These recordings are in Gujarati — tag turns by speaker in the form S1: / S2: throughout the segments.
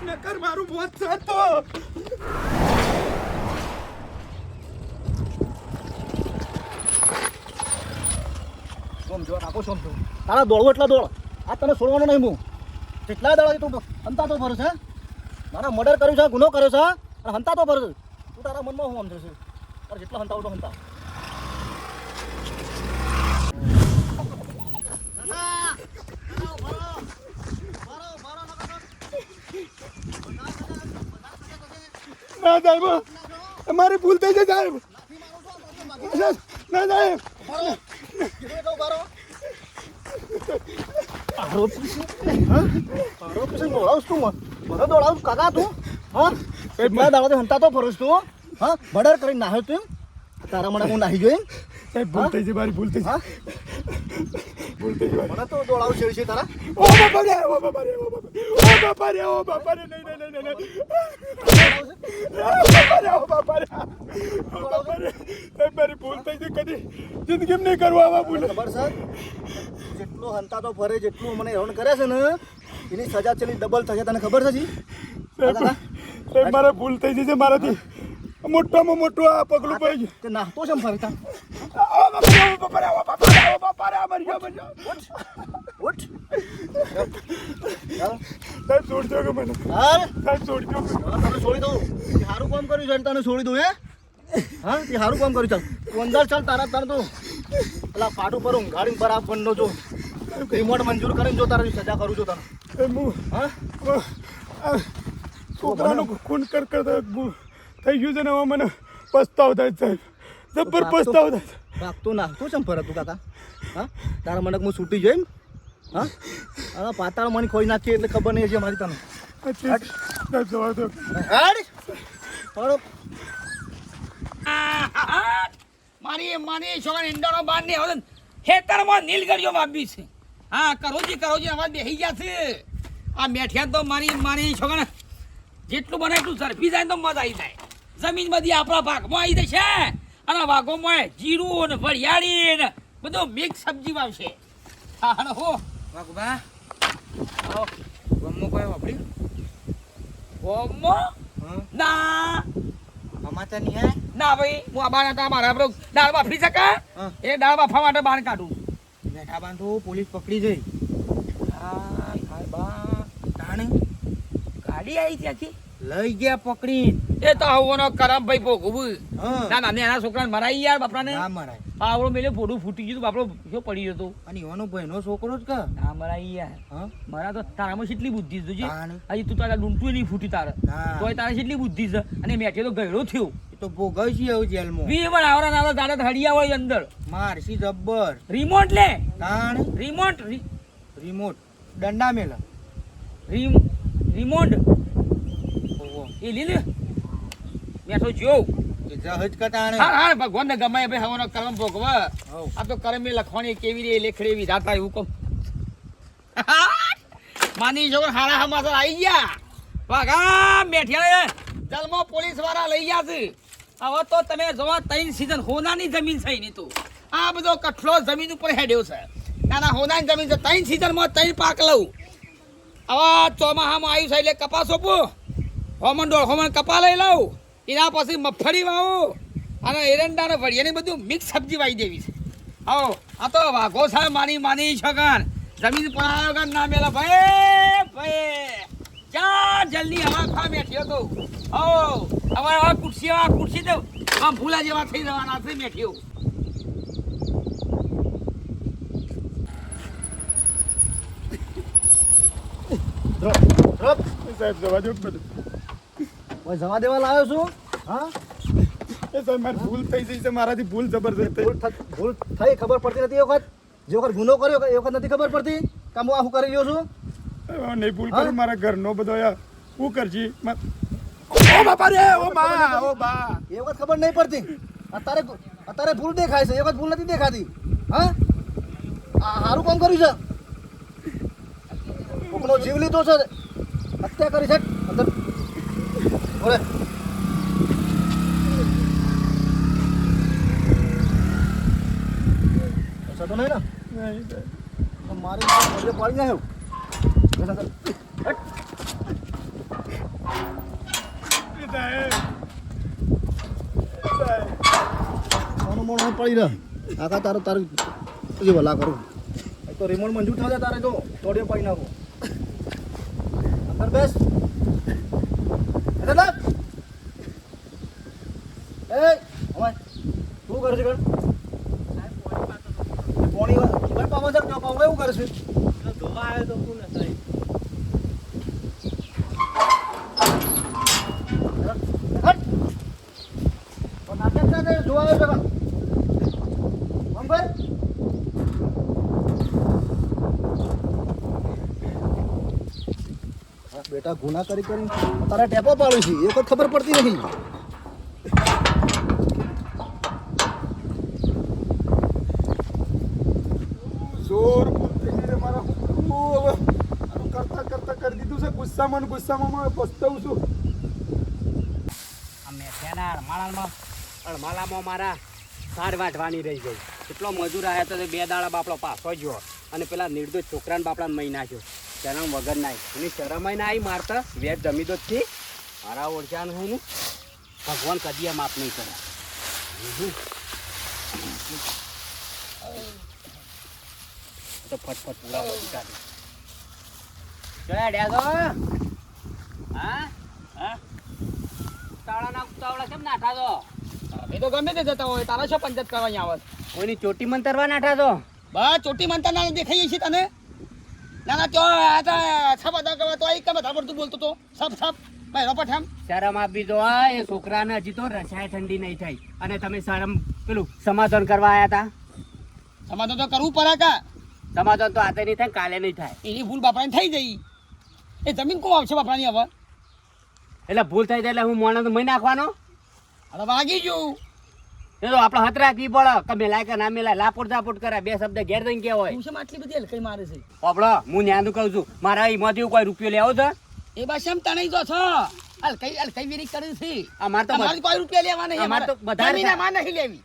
S1: નકર મારું મોત થતો.
S2: સમજો કાકો સમજો તારા દોડવું એટલા દોડ આ તને છોડવાનો નહીં હું કેટલા દાડા તું હંતાતો ફરે છે મારા મર્ડર કર્યું છે ગુનો કર્યો છે અને હંતાતો ફરે છે તું તારા મનમાં હું સમજે છે તારે જેટલા હંતાવું તો હંતા
S1: ના સાહેબ મારી ભૂલ થઈ છે સાહેબ. ના સાહેબ દોડાવું કાકા તું હા એટલા દાડા હંતાતો ફરસ તું હા મર્ડર કરીને નાહ્યો તું તારા મને હું નાહી જોઈ સાહેબ ભૂલ થઈ છે મારી ભૂલ થઈ છે. ભૂલ થઈ છે
S2: મને તો દોડાવું છે તારા
S1: ઓ બાપા રે ઓ બાપા રે ઓ બાપા રે ઓ બાપા રે નહીં નહીં નહીં નહીં બાપા રે મારી ભૂલ થઈ છે કદી જિંદગી નહીં કરવા આવા ભૂલ.
S2: ખબર છે જેટલો હંતાતો ફરે જેટલું મને હેરાન કરે છે ને એની સજા ચલી ડબલ થશે તને ખબર છે જી
S1: સાહેબ મારે ભૂલ થઈ જશે મારાથી મોટામાં મોટું આ પગલું પડી ગયું
S2: તે નાખતો છે ફરતા ઉઠ
S1: સાહેબ છોડજો કે મને સાહેબ છોડજો
S2: તને છોડી દઉં સારું કામ કર્યું છે તને છોડી દઉં હે હા તે સારું કામ કર્યું ચાલ તું અંદર ચાલ તારા તારે તો પેલા પાટું પર ઊંઘાડીને બરાબર બંધો છો રિમોટ મંજૂર કરીને જો તારી સજા કરું છું તને હા
S1: છોકરાનું ખૂન કરતા થઈ ગયું છે ને હવે મને પસ્તાવ થાય સાહેબ જબર પસ્તાવ થાય.
S2: ભાગતો નાખતો છે ફરતું કાકા હા તારા મને હું છૂટી જઈ હા હવે પાતાળ મને ખોઈ નાખીએ એટલે ખબર નહીં છે મારી તને
S3: મારી છોકરા ઈંડાનો બાર ને હવે ખેતરમાં નીલ કર્યો વાપી છે. હા કરોજી અવાજ બેસી ગયા છે. આ મેઠિયા તો મારી છોકરા જેટલું બને એટલું ઝડપી જાય તો મજા આવી જાય. જમીન બધી આપણા ભાગમાં આવી જશે અને ભાગોમાં જીરું ને વરિયાળી ને બધું મિક્સ સબ્જી વાવશે. હા હો વાઘબા ગમો કોઈ વાપરી ગમો ના
S2: સમાચાર નહીં હે
S3: ના ભાઈ હું આ બાર હતા મારા આપણો દાળ બાફી શકા એ દાળ બાફવા માટે બહાર કાઢું
S2: બેઠા બાંધો પોલીસ પકડી જઈ
S3: ગાડી આવી ત્યાંથી
S2: લઈ ગયા પકડી
S3: એ તો આવવાનો કરમ ભાઈ ભોગવું ના ના એના છોકરાને મરાઈ યાર બાપરાને
S2: ના મરાય
S3: પાવડો મેલે ફોડું ફૂટી ગયું બાપડો શું પડી ગયો
S2: અને એવાનો ભાઈનો છોકરો જ કે
S3: ના મરાઈ યાર
S2: હા
S3: મારા તો તારામાં કેટલી બુદ્ધિ છે જોજે
S2: તાણે.
S3: હજી તું તારા ડૂંટું નહીં ફૂટી તારે
S2: ના.
S3: તોય તારે કેટલી બુદ્ધિ છે અને મેઠે તો ગયડો થયો
S2: એ તો ભોગવ છે હવે જેલમાં
S3: વી પણ આવરા નાવા દાડા હડિયા હોય અંદર
S2: મારસી જબ્બર
S3: રિમોટ લે
S2: તાણ
S3: રિમોટ
S2: રિમોટ દંડા મેલા
S3: રિમોટ એ લીલે બેઠો જો
S2: કે જહજ કટાણે
S3: હા ભગવાન ને ગમાય ભાઈ હવાનો કર્મ ભોગવા આ તો કર્મે લખવાની કેવી રે લેખડે વિધાતા એવું કહું માની જો હારા હમાસર આવી ગયા વાગા મેઠિયા જલમાં પોલીસ વાળા લઈ ગયા છે હવે તો તમે જોવા 3 સીઝન હોનાની જમીન છે ની તો આ બધો કઠલો જમીન ઉપર હેડ્યો છે નાના હોનાની જમીન છે 3 સીઝનમાં 3 પાક લઉં હવે ચોમાહામાં આવ્યું છે એટલે કપાસ સોપો હોમણ કપા લઈ લઉં એના પછી મગફળી વાવું અને એરંડા ને વડિયાની બધું મિક્સ સબ્જી વાવી દેવી છે આવો આ તો વાઘો છે માની છગન જમીન પર આવ્યો કે ના મેલા ભાઈ ક્યાં જલ્દી હવા ખા મેઠ્યો તો આવો હવે આ ખુરશી તો આમ ભૂલા જેવા થઈ જવાના છે મેઠ્યો
S1: સાહેબ જવા દો બધું
S2: ઓય જવા દેવા લાવ્યો છું હા
S1: એ સાહેબ મારી ભૂલ થઈ ગઈ છે મારાથી ભૂલ જબરજસ્ત થઈ.
S2: ભૂલ થઈ ખબર પડતી નથી એ વખત જે વખત ગુનો કર્યો એ વખત નથી ખબર પડતી કામ હું કરી રહ્યો છું
S1: નહીં ભૂલ કરું મારા ઘરનો બધો યાર શું કરજી ઓ બાપા રે ઓ બા
S2: એ વખત ખબર નહીં પડતી અત્યારે ભૂલ દેખાય છે એ વખત ભૂલ નથી દેખાતી હા સારું કામ કર્યું છે કોકનો જીવ લીધો છે હત્યા કરી છે અંદર બોલે તો નહીં ને મારી પાડી નાખ્યો મોણ પડી રહ આખા તારો તારું જે ભલા કરું તો રિમોટ મંજૂર થશે તારે જો તોડ્યો પડી નાખો અંદર બેસ એટલે એ અમાય શું કરે છે ગણ પોણી ભાઈ પાવા જર ના પાવા એવું કરે છે ધોવા આવે તો કોણ થાય નાટક સાથે જોવા આવે છે મંગળ બેટા ગુના કરી તારા ટેપો પાડું છે એ કોઈ ખબર પડતી નથી
S1: જોર બોલતે રે મારા હવે આનું કરતા કરી દીધું છે ગુસ્સામાં પસ્તાવું છું
S4: અમે તેના અળમાલામાં મારા સાર વાટવાની રહી ગઈ કેટલો મજૂર આવ્યા તો 2 દાડા બાપડો પાછો ગયો અને પેલા નિર્દોષ છોકરાને બાપડાને મહી નાખ્યો તેના વગર ના એની શરમાઈ ના આવી મારતા વેર જમી દો થી મારા ઓળખાનું હું ભગવાન કદી માફ નહીં કરે તો ફટફટ પૂરા બધી કાઢી ચડ્યા તો હા હા ઉતાવળા કેમ નાઠા તો
S3: એ તો ગમે તે જતા હોય તારા શું પંચાયત કરવાની આવત
S4: કોઈની ચોટી મંતરવા નાઠા તો
S3: બસ ચોટી માનતા ના દેખાઈએ છીએ તને ના ના ત્યાં છપ અદા કરવા તો કેમ બધા પડતું બોલતો તો સપ ભાઈ રપટ એમ
S4: શરમ આપી દો આ એ છોકરાને હજી તો રસાય ઠંડી નહીં થઈ અને તમે શરમ પેલું સમાધાન કરવા આવ્યા હતા
S3: સમાધાન તો કરવું પડે કા
S4: સમાધાન તો આજે નહીં થાય કાલે નહીં થાય
S3: એની ભૂલ બાપરાની થઈ જઈ એ જમીન કોણ આવશે બાપરાની હવે
S4: એટલે ભૂલ થઈ જાય એટલે હું મોણસ મહી નાખવાનો
S3: હવે વાગી ગયું
S4: એ તો આપણે હત રાખવી પડે કે મેલાય કે ના મેલાય લાપોટ ઝાપોટ કરે 2 શબ્દ ઘેર જઈને કે હોય
S3: શું આટલી બધી હલકઈ મારે છે
S4: આપણો હું ન્યાનું કહું છું મારા એમાંથી કોઈ રૂપિયો લેવો છે
S3: એ બસ એમ તને જો છો હલકઈ વેરી કરી છે
S4: અમાર તો
S3: તમારે કોઈ રૂપિયા લેવા નહીં
S4: અમાર તો બધા
S3: જમીન માં નહીં લેવી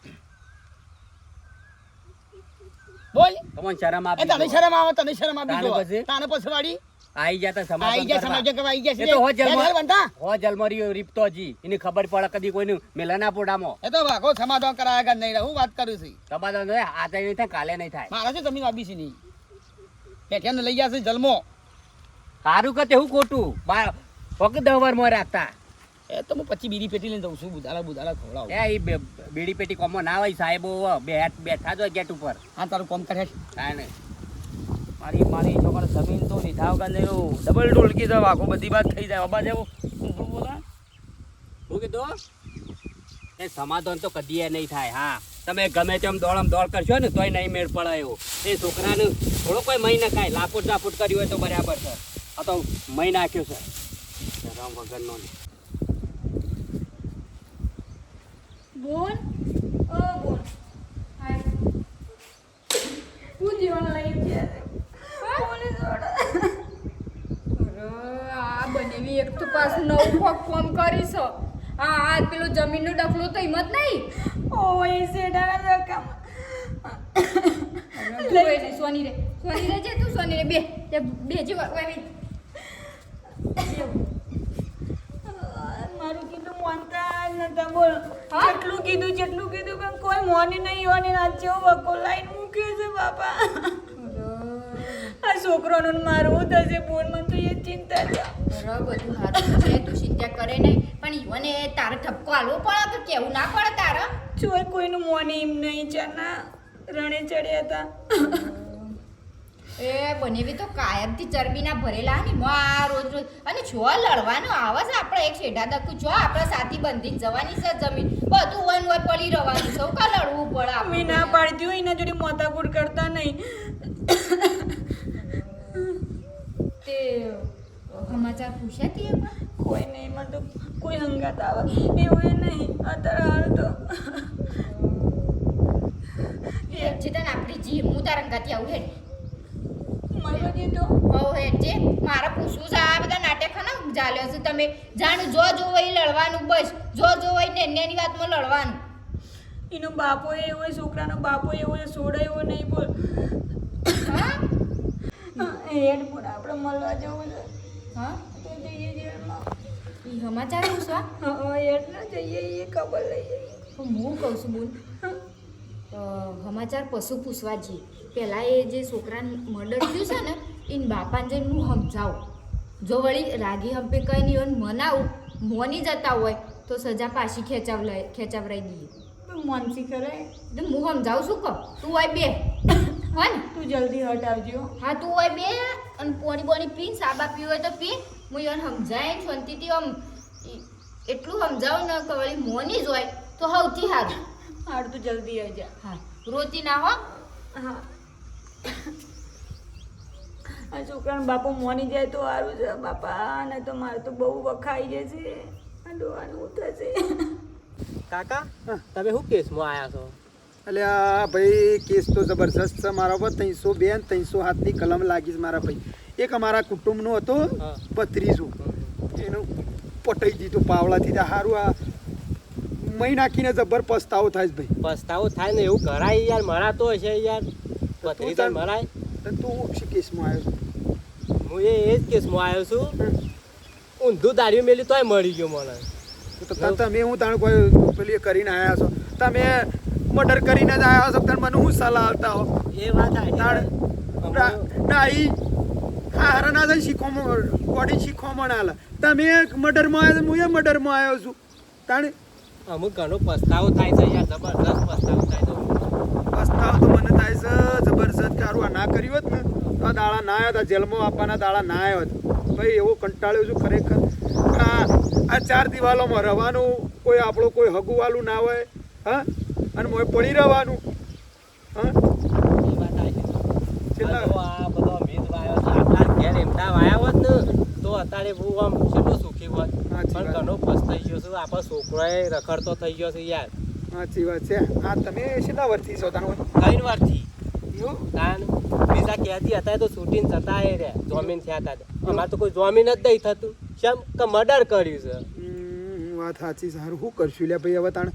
S3: બોલ
S4: તમને શરમ
S3: એ
S4: આપી
S3: તને શરમ આવે તને શરમ આપી
S4: તાને
S3: દો
S4: પછી?
S3: તાને પછી વાડી
S4: આઈ જતા
S3: આઈ ગયા સમાજ કે આઈ ગયા
S4: એ તો હો જલમા
S3: બનતા
S4: હો જલમરીઓ રીપતો જી એની ખબર પડે કદી કોઈનું મેલાના પોડામાં
S3: એ તો વાગો સમાધાન કરાયા નહીં રહું વાત કરું છું
S4: સમાધાન થાય આજે નહીં થાય કાલે નહીં થાય
S3: મારા શું જમીન આપી છે નહીં પેઠિયાને લઈ ગયા છે જલમો
S4: સારું કે તેવું ખોટું ફક્ત 10 વાર માં રાખતા
S3: એ તો હું પછી બીડી પેટી લઈને જઉં છું બુધાલા ખવડાવું
S4: એ બીડી પેટી કોમો ના હોય સાહેબો બેઠા જો ગેટ ઉપર
S3: હા તારું કોમ કરે
S4: કાંઈ નહીં
S3: મારી છોકરા જમીન તો લીધા વગર નહીં ડબલ ઢોલકી તો આખો બધી વાત થઈ જાય બાબા જેવું બોલા
S4: શું કીધું એ સમાધાન તો કદી નહીં થાય હા તમે ગમે તેમ દોડમ દોડ કરશો ને તોય નહીં મેળ પડે એવું એ છોકરાને થોડો કોઈ મહી નખાય લાપોટ ઝાપોટ કર્યું હોય તો બરાબર છે આ તો મહી નાખ્યો છે રામ વગરનો ને
S5: બોલ ઓ બોલ હાય હું જીવન લઈ ગયા પોલીસ ઓર્ડર આ બનેવી એક તો પાછું નવું ફોન કરીશ આ પેલું જમીનનું ડફલું તો હિંમત નહીં ઓ એ સેડાના કામ સોની રે જે તું સોની રે બે જે
S6: મારું કીધું મોનતા નતા બોલ જેટલું કીધું પણ કોઈ મોની નહીં હોને આ જેવો વકો લાઈન મૂક્યો છે બાપા આ છોકરોનું મારવું થશે બોલ મને તો એ ચિંતા છે
S5: બધું સારું છે તું ચિંતા કરે નહીં પણ ઈવને તારે ઠપકો આલવો પડે કે કેવું ના પડે તારે
S6: જોઈ કોઈનું મોની એમ નહીં ચાના રણે ચડ્યા હતા
S5: એ બનેવી તો કાયમથી ચરબીના ભરેલા ને રોજ અને જો લડવાનું આવે છે આપણે એક શેઢા દકું જો આપણે સાથી બંધીને જવાની છે જમીન બધું વન વન પડી રહેવાનું છે કા લડવું પડે
S6: મેં ના પાડતી હોય એના જોડે મોતાકૂટ કરતા નહીં
S5: તે સમાચાર પૂછ્યા તી એમાં
S6: કોઈ નહીં એમાં તો કોઈ હંગાત આવે એવું એ નહીં અત્યારે હાલ તો
S5: છે તને આપણી જી હું તારા અંગાથી આવું હેડ
S6: મને કીધું
S5: હો હેડ જે મારે પૂછવું છે આ બધા નાટક ને ચાલ્યો છે તમે જાણું જો એ લડવાનું બસ જો ને એની વાતમાં લડવાનું
S6: એનો બાપો એવો છોકરાનો બાપો એવો સોડે એવો નહીં બોલ
S5: હા
S6: હેડ બોલ આપણે મળવા જવું છે
S5: હા
S6: તો જઈએ જેલમાં.
S5: ઈ સમાચાર પૂછવા
S6: હા એટલે જઈએ એ ખબર લઈ જઈએ.
S5: પણ હું કહું છું બોલ સમાચાર પશુ પૂછવા જઈએ પહેલાં એ જે છોકરાને મર્ડર થયું છે ને એને બાપાને જઈને હું સમજાવું જો વળી રાગી હંપે કંઈ નહીં હોય ને મનાવું મોની જતા હોય તો સજા પાછી ખેંચાવરાઈ દઈએ
S6: તું માનસી કરે
S5: એટલે હું સમજાવું છું કહું તું હોય બે હા ને
S6: તું જલ્દી હટાવજો.
S5: હા તું હોય બે અને પોણી બોણી પીને સાબા પીવું હોય તો પી હું એને સમજાય શાંતિથી આમ એટલું સમજાવું ને કે વળી મોની જ હોય તો સૌથી સારું
S6: હાડ તું જલ્દી આવી જા.
S5: હા રોતી ના હો
S6: હા આ છોકરાનો બાપો મોની જાય તો સારું છે બાપા, ને તો મારે તો બહુ વખાઈ જશે. આ ડોવાનું થશે.
S4: કાકા તમે શું કેસમાં આવ્યા છો?
S7: એટલે આ ભાઈ કેસ તો જબરજસ્ત છે મારા પર 302 ને 307 ની કલમ લાગી છે મારા ભાઈ. એક અમારા કુટુંબનો હતો ભત્રીજો, એનું પટાઈ દીધું પાવલાથી. સારું આ મહી નાખીને જબર પસ્તાવો થાય છે ભાઈ.
S4: પસ્તાવો થાય ને એવું કરાય યાર, મરાતો હશે યાર. ભત્રીજા મરાય.
S7: તું શી કેસમાં આવ્યો
S4: હું એ જ કેસમાં આવ્યો છું. ઊંધું દારૂ મેલી તોય મળી ગયો મને.
S7: છું? તો તમે હું તાણ કોઈ પેલી કરીને આવ્યા છો, તમે મર્ડર કરીને જ આવ્યા છો, તાણ મને હું સલાહ આપતા હો.
S4: એ વાત
S7: તાણ ના ઈ હારા ના થાય શીખવામાં બોડી શીખવામાં હાલ. તમે મર્ડરમાં આવ્યા છો, હું એ મર્ડરમાં આવ્યો છું. તાણ
S4: અમુક ઘણો પસ્તાવો થાય છે યાર, જબરદસ્ત પસ્તાવો થાય છે.
S7: પસ્તાવો તો મને થાય છે જબરજસ્ત. કારું આ ના કર્યું હોત ને તો આ દાડા ના આવ્યા હતા, જેલમાં આપવાના દાડા ના આવ્યો હતો ભાઈ. એવો કંટાળ્યો છું ખરેખર. આ 4 દિવાલોમાં રહેવાનું, કોઈ આપણો કોઈ હગુવાલું ના હોય, હા, અને મોય પડી રહેવાનું. હા,
S4: એ વાત આવી.
S7: છેલ્લા
S4: આ બધો મેદ વાયો છે. આપણા ઘેર એમતા વાયા હોત ને તો અત્યારે બહુ આમ કેટલો સુખી હોત.
S7: સાચી
S4: પણ
S7: વાત.
S4: ઘણો પસ્તાઈ ગયો છું. આપણો છોકરોએ રખડતો થઈ ગયો છે યાર.
S7: સાચી વાત છે. આ તમે કેટલા વર્ષથી છો તાણ?
S4: 3 વર્ષથી
S7: એવું?
S4: તાન બીજા કહેતી હતા તો શૂટિંગ જતા એ રે જોમીન થયા હતા. અમારે તો કોઈ જોમીન જ નહીં થતું. કેમ કે મર્ડર કર્યું છે.
S7: વાત સાચી. સારું શું કરશું લે ભાઈ હવે તાણ.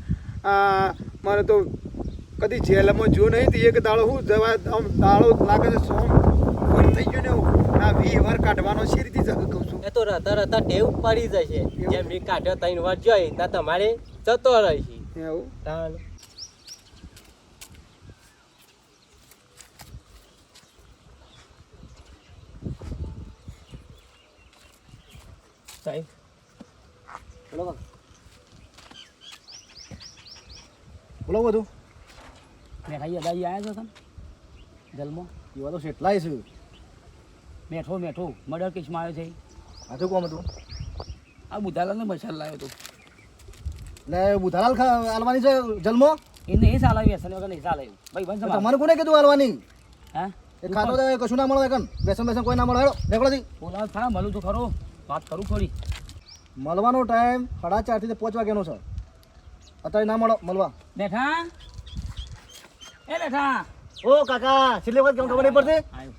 S7: આ મારે તો કદી જેલમાં જો નહીં તો એક દાડો શું જવા આમ દાડો લાગે છે સોમ વર થઈ ગયો ને એવું. આ 20 વાર કાઢવાનો છે રીતે જ કહું છું.
S4: એ તો રતા રતા ટેવ પડી જશે. જેમ મેં કાઢ્યો 3 વર્ષ જોઈ ના તમારે જતો રહેશે.
S7: એવું
S4: તાન સાહેબ
S2: બોલો બધું
S3: મેઠાઈ અદાઈ આવ્યા છો તમે જલમાં
S2: એવા તો કેટલાય છે.
S3: મેઠો મર્ડર કેસમાં આવ્યો છે.
S2: હાથું કોમ હતું
S3: આ બુધાલાલને મસાલ લાવ્યો હતો.
S2: એટલે બુધાલાલ હાલવાની છે જન્મો.
S3: એને એ સાલ આવી હશે વગર નહીં સાલ આવ્યું ભાઈ બંધ
S2: તમારે કોને કીધું હાલવાની?
S3: હા
S2: એ ખાતો તો કશું ના મળે કન બેસન કોઈ ના મળે. હેડો નીકળોથી.
S3: બોલાવ થા મળું તો ખરો વાત કરું થોડી.
S2: મળવાનો ટાઈમ 4:30 થી 5 વાગ્યાનો છે. અત્યારે ના મળો મળવા.
S3: બેઠા એ બેઠા
S2: ઓ કાકા છેલ્લી વખત કેમ ખબર નહીં પડતી?
S3: આવ્યો.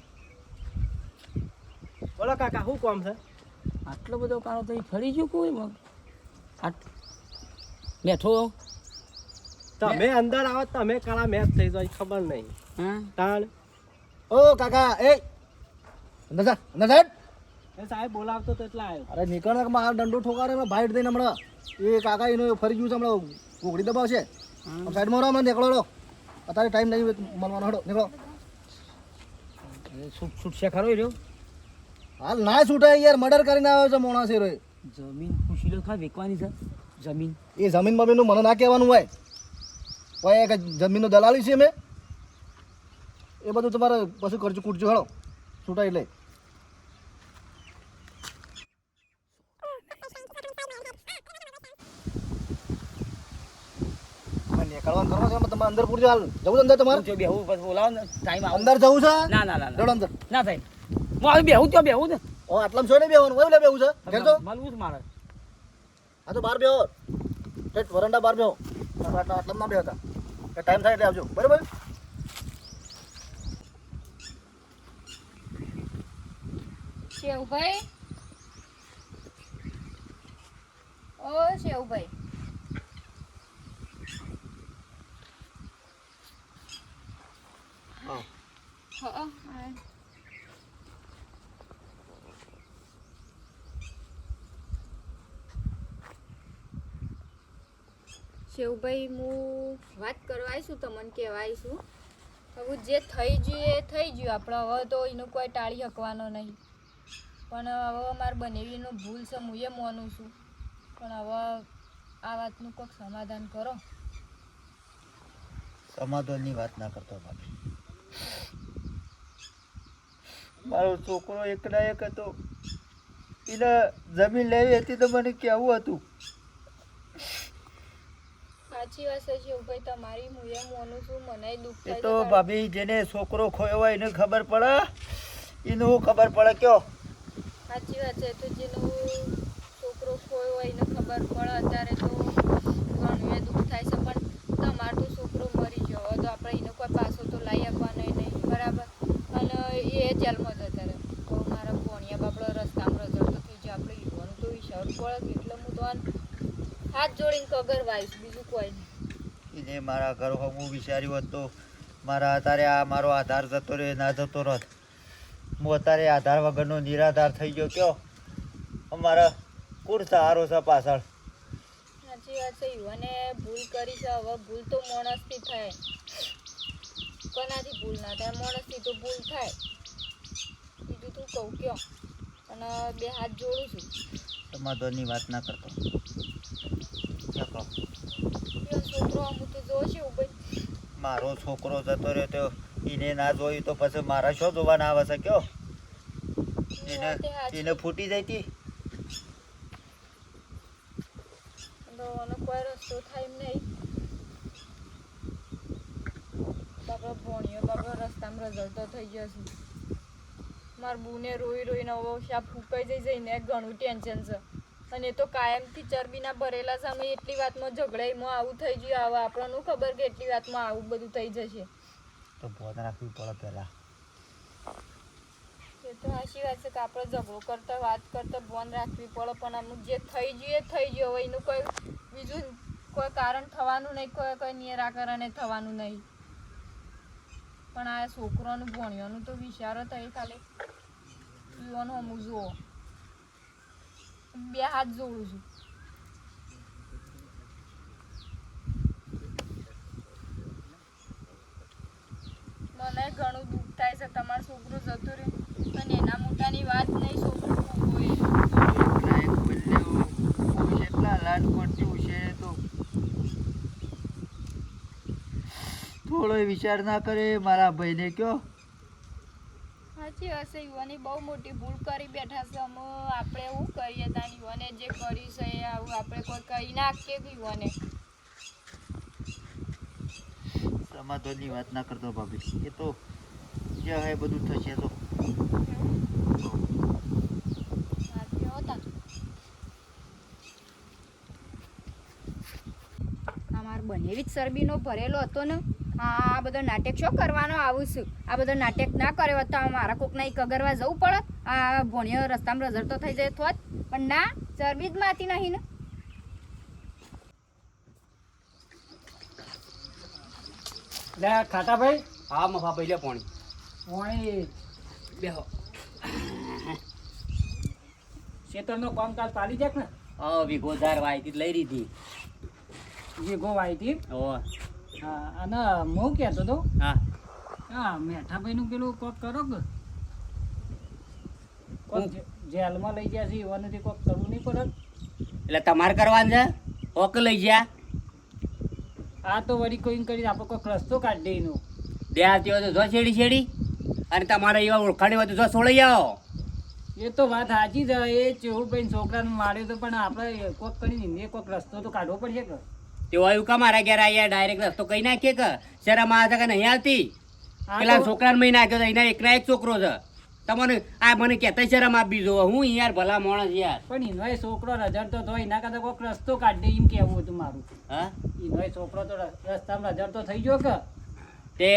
S4: બોલો કાકા શું કામ છે?
S3: આટલો બધો કાળો તો ફરી ગયો કોઈ બેઠો
S4: તમે અંદર આવો તમે કાળા મેચ થઈ જાય ખબર નહીં.
S3: હા
S4: તાણ
S2: ઓ કાકા એ અંદર જા અંદર સાહેબ.
S4: એ સાહેબ બોલાવતો તો એટલા આવ્યો.
S2: અરે નીકળ ને મારા દંડો ઠોકારે મેં બાઈટ દઈને હમણાં એ કાકા એનો ફરી ગયું છે હમણાં કોગડી દબાવશે. સાઈડમાં રહો, હમણાં નીકળો. અત્યારે ટાઈમ નહીં મળવાનો. હડો નીકળો.
S3: છૂટશે ખરો રહ્યો.
S2: હાલ ના છૂટાય યાર, મર્ડર કરીને આવ્યો છે મોણા છે રોય.
S3: જમીન પૂછી લો ખા વેચવાની છે જમીન.
S2: એ જમીન બમીનનું મને ના કહેવાનું હોય. કોઈ એક જમીનનો દલાલી છે મેં. એ બધું તમારે પછી કરજો કૂટજો. હળો છૂટાય એટલે નીકળવાનું કરવાનું છે. તમારે અંદર પૂરજો. હાલ જવું છે અંદર તમારે?
S3: જો બેહું બસ બોલાવો ને ટાઈમ આવો.
S2: અંદર જવું છે?
S3: ના ના ના
S2: રડો અંદર.
S3: ના થાય. હું આવી બેહું ત્યાં બેહું ને
S2: ઓ આટલામાં છો ને બેહવાનું હોય. બેહવું છે ઘેર તો.
S3: મળવું છે મારે.
S2: આ તો બહાર બેહો. ઠેઠ વરંડા બહાર બેહો. આટલામાં ના બેહતા. ટાઈમ થાય એટલે આવજો. બરાબર.
S5: શેવભાઈ ઓ શેવભાઈ હા શિવભાઈ હું વાત કરવા આવીશું તમને કહેવા આવીશું હવે જે થઈ ગયું એ થઈ ગયું આપણે હવે તો એનું કોઈ ટાળી શકવાનો નહીં પણ હવે અમારે બનેવીનો ભૂલ છે હું એ માનું છું પણ હવે આ વાતનું કોઈક સમાધાન કરો.
S2: સમાધાનની વાત ના કરતો ભાભી. મારો છોકરો એકના એક હતો, એને જમીન લેવી હતી તો મને કેવું હતું.
S5: સાચી વાત છે શિવભાઈ તમારી, હું એ માનું છું, મને દુઃખ
S2: એ
S5: થાય
S2: તો
S5: છે.
S2: ભાભી જેને છોકરો ખોયો હોય એને ખબર પડે, એનું ખબર પડે કયો.
S5: સાચી વાત છે, તો જેનો છોકરો ખોયો હોય એને ખબર પડે. અત્યારે તો ઘણું એ દુઃખ થાય છે પણ તમારો તો છોકરો મરી ગયો હવે તો આપણે એને કોઈ પાછો તો લઈ આપવાનો નહીં, બરાબર. અને એ જેલમાં જ અત્યારે તો મારા ભોણિયા બાપડો રસ્તામાં રઝળતો થઈ ગયો, આપણે ઈવાનું તો વિચારવું પડે એટલે હું તો હાથ જોડીને કગર વાઈશ, બીજું કોઈ નહીં.
S2: એને મારા ઘર હું વિચાર્યું હોત તો મારા અત્યારે આ મારો આધાર જતો રહે ના જતો રત. હું અત્યારે આધાર વગરનો નિરાધાર થઈ ગયો કયો. અમારા કુળ સહારો છે પાછળ.
S5: સાચી વાત છે, યુવાને ભૂલ કરી છે, હવે ભૂલ તો માણસથી થાય, કોનાથી ભૂલ ના થાય, માણસથી તો ભૂલ થાય. બીજું તું કહું કયો, અને બે હાથ જોડું છું.
S2: સમાધાનની વાત ના કરતો.
S5: કયો છોકરો અમુક તો જોશે ભાઈ.
S2: મારો છોકરો જતો રહ્યો તો એને ના જોયું તો પછી મારા શું જોવાના આવે છે કયો. એને ફૂટી જાય તી.
S5: કોઈ રસ્તો થાય એમ નહીં. બાપા ભોણિયો બાપા રસ્તામાં રઝળતો થઈ ગયો છે. મારા બુને રોઈ રોઈને હવે શાપ ફૂંકાઈ જઈ જઈને ઘણું ટેન્શન છે. અને એ તો કાયમથી ચરબીના ભરેલા સામે એટલી વાતમાં ઝઘડાઈમાં આવું થઈ ગયું. હવે આપણને ખબર કે એટલી વાતમાં આવું બધું થઈ જશે
S2: તો ભોન રાખવી પડે પહેલા.
S5: એ તો સાચી વાત છે કે આપણે ઝઘડો કરતા વાત કરતા ભોન રાખવી પડે પણ અમુક જે થઈ ગયું એ થઈ ગયું. હવે એનું કોઈ બીજું કોઈ કારણ થવાનું નહીં, કોઈ નિરાકરણે થવાનું નહીં. પણ આ છોકરાનું ભણ્યાનું તો વિચારો થાય ખાલી યુવાનું અમુક જુઓ. બે હાથ જોડું છું. મને ઘણું દુઃખ થાય છે તમારો છોકરો જતો રહ્યો અને એના મોટાની વાત નહીં, છોકરો
S2: કેટલા લાડ પડતું છે તો થોડો વિચાર ના કરે મારા ભાઈને કયો.
S5: સાચી હશે, યુવાની બહુ મોટી ભૂલ કરી બેઠા છે. અમે આપણે એવું કરીએ ત્યાં યુવાને જે કરી છે એ આવું આપણે કોઈ કરી નાખીએ કે યુવાને.
S2: સમાધાનની વાત ના કરતો ભાભી, એ તો જે હોય બધું થશે તો.
S5: સાચી હોતા અમાર બનેવી જ ચરબીનો ભરેલો હતો ને. આ બધો નાટક શું કરવાનો આવું છું? આ બધો નાટક ના કર્યો તો મારા કોકના કગરવા જવું પડે. આ ભણ્યો રસ્તામાં રઝળતો થઈ જાય થોત, પણ ના, ચરબી જ માતી નહીં ને.
S4: લે ખાટા ભાઈ. હા મફા ભાઈ લે પાણી.
S3: પાણી બેહો. ખેતરનો કામકાજ પાડી જાય ને.
S4: વીઘો ધાર વાયતી લઈ લીધી.
S3: જે ગોવાઈ હતી.
S4: ઓહ.
S3: હા, અને હું કહેતો હતો
S4: હા
S3: હા મેઠાભાઈનું પેલું કોક કરો કે કોક જેલમાં લઈ ગયા છે એવાથી કોક કરવું નહીં પડે.
S4: એટલે તમારે કરવાનું છે ઓક લઈ ગયા.
S3: આ તો વળી કોઈ કરી આપણે કોઈક રસ્તો કાઢી દે એનો.
S4: દેહાતી હોય તો જો છેડી છેડી અને તમારે એવા ઓળખાણી હોય તો જો છોડી આવો.
S3: એ તો વાત સાચી છે. એ ચેહુભાઈ છોકરાને માર્યો તો પણ આપણે કોક કરીને એ કોક રસ્તો તો કાઢવો પડશે કે.
S4: તે વાયુ કા મારા ઘેર આયા ડાયરેક્ટ રસ્તો કઈ નાખીએ કે શરમ આવે કે નહીં આવતી.
S3: આ
S4: પેલા
S3: તો-
S4: છોકરાને મહી નાખ્યો તો એના એકના એક છોકરો છે. તમને આ મને કહેતા શરમ આપી દો. હું યાર ભલા માણસ યાર.
S3: પણ એનો એ છોકરો રઝળતો તો એના કરતા કોઈક રસ્તો કાઢી દે એમ કહેવું હતું મારું.
S4: હા
S3: એનો એ છોકરો તો રસ્તામાં રઝળતો થઈ ગયો કે.
S4: તે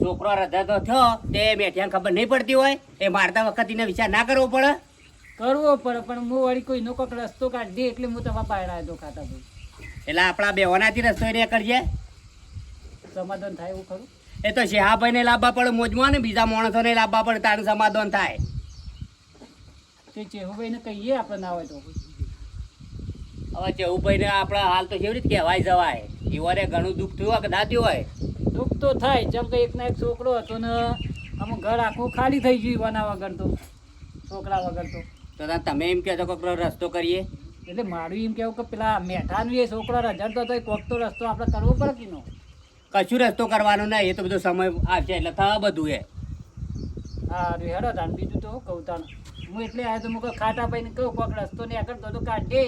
S4: છોકરો રજાતો થયો તે બેઠિયાને ખબર નહીં પડતી હોય એ મારતા વખત એને વિચાર ના કરવો પડે.
S3: કરવો પડે પણ હું વળી કોઈનો કોઈક રસ્તો કાઢી દે એટલે હું તમારા પાયડા હતો ખાતા ભાઈ.
S4: એટલે આપણા બેવાનાથી રસ્તો એને કરજે.
S3: સમાધાન થાય એવું ખરું.
S4: એ તો શેહાભાઈને લાવવા પડે મોજમાં ને બીજા માણસોને લાવવા પડે તારું સમાધાન થાય.
S3: તે ચેહુભાઈને કહીએ આપણે ના હોય તો
S4: હવે ચેવુભાઈ ને આપણે હાલ તો કેવી રીતે કહેવાય જવાય ઈવોને ઘણું દુઃખ થયું હોય કે ના થયું હોય
S8: દુઃખ તો થાય જેમ કે એકના એક છોકરો હતો ને આમ ઘર આખું ખાલી થઈ ગયું એના વગર તો છોકરા વગર તો
S4: તમે એમ કહેતો કે પેલો રસ્તો કરીએ
S8: એટલે મારું એમ કેવું કે પેલા મેઠાનું એ છોકરો રજડતો હતો એ કોક તો રસ્તો આપણે કરવો પડે કે નો
S4: કશું રસ્તો કરવાનો નહીં એ તો બધો સમય આવશે એટલે થવા બધું એ
S8: હા હેડો તાન બીજું તો હું કહું તાન હું એટલે આવ્યો તો હું કહું ખાટા ભાઈને કહું કોઈક રસ્તો ને આગળ તો કાઢે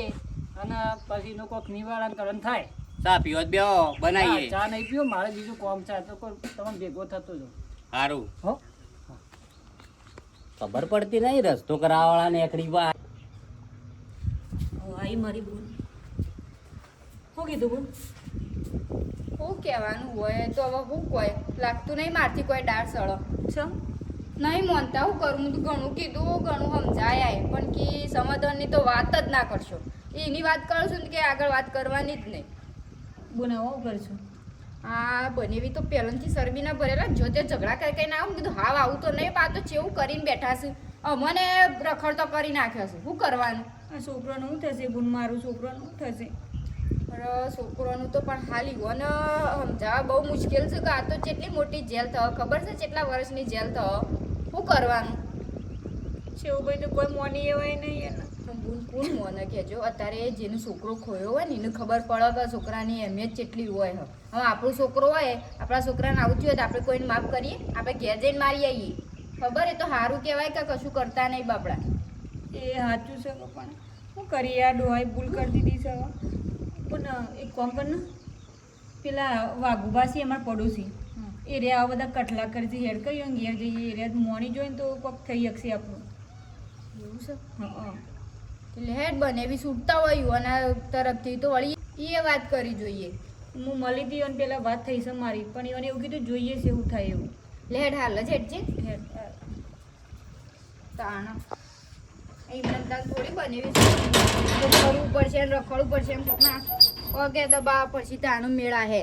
S8: અને પછી એનું કોઈક નિવારણ કરવાનું થાય
S4: ચા પીવો જ બેહો બનાવીએ
S8: હા, ચા નહીં પીવો મારે બીજું કામ છે તો કોઈ તમને ભેગો થતો જો
S4: સારું
S8: હો
S4: ખબર પડતી નહીં રસ્તો કરાવવાળા ને એકડી વા
S6: આઈ મારી બોલ શું કીધું બોલ
S5: શું કહેવાનું હોય તો હવે શું કોઈ લાગતું નહીં મારથી કોઈ ડાળ સળો
S6: છે
S5: નહીં માનતા હું કરું હું તો ઘણું કીધું ઘણું સમજાય પણ કે સમાધાનની તો વાત જ ના કરશો એની વાત કરશું ને કે આગળ વાત કરવાની જ નહીં
S6: બનાવો કરશું
S5: હા બનેવી તો પહેલાંથી શરબીના ભરેલા જો તે ઝઘડા કરી કઈ ના આવું કીધું હાવ આવું તો નહીં પા તો ચેવું કરીને બેઠા છે અમને રખડતો કરી નાખ્યો છે શું કરવાનું
S6: આ છોકરાનું શું થશે બોલ મારું છોકરાનું શું થશે
S5: છોકરાનું તો પણ હાલી ગયો ને સમજાવવા બહુ મુશ્કેલ છે કે આ તો કેટલી મોટી જેલ થયો ખબર છે કેટલા વર્ષની જેલ થયો શું કરવાનું
S6: શેવભાઈ તો કોઈ મોની એવાય નહીં એના
S5: કોણ મોને કહેજો અત્યારે જેનો છોકરો ખોયો હોય ને એને ખબર પડે કે છોકરાની અહેમિયત કેટલી હોય હવે આપણો છોકરો હોય આપણા છોકરાને આવું થયું હોય તો આપણે કોઈને માફ કરીએ આપણે ઘેર જઈને મારી આવીએ ખબર એ તો સારું કહેવાય કે કશું કરતા નહીં બાપડા
S6: એ સાચું છે પણ શું કરીએ આ ડોહાઈ ભૂલ કરી દીધી છે હવે પણ એક કામ કર ને પેલા વાઘુબાસી અમારા પડોશી એ રે આ બધા કઠલા કરી હેડ કરી ઘેર જઈએ એ રે મોની જોઈને તો કોક થઈ શકશે આપણું
S5: એવું છે
S6: હા
S5: એટલે હેડ બને એવી છૂટતા હોય યુવાના તરફથી તો વળી એ વાત કરી જોઈએ
S6: હું મળી હતી અને પેલા વાત થઈ છે મારી પણ એને એવું કીધું જોઈએ છે એવું થાય એવું
S5: લેડ હાલ જ હેડજે
S6: હેડ
S5: તાણ એમને તાર થોડી બનેવી છે તો કરવું પડશે ને રખડવું પડશે એમ ના ઓકે તો બા પછી તાણું મેળા હે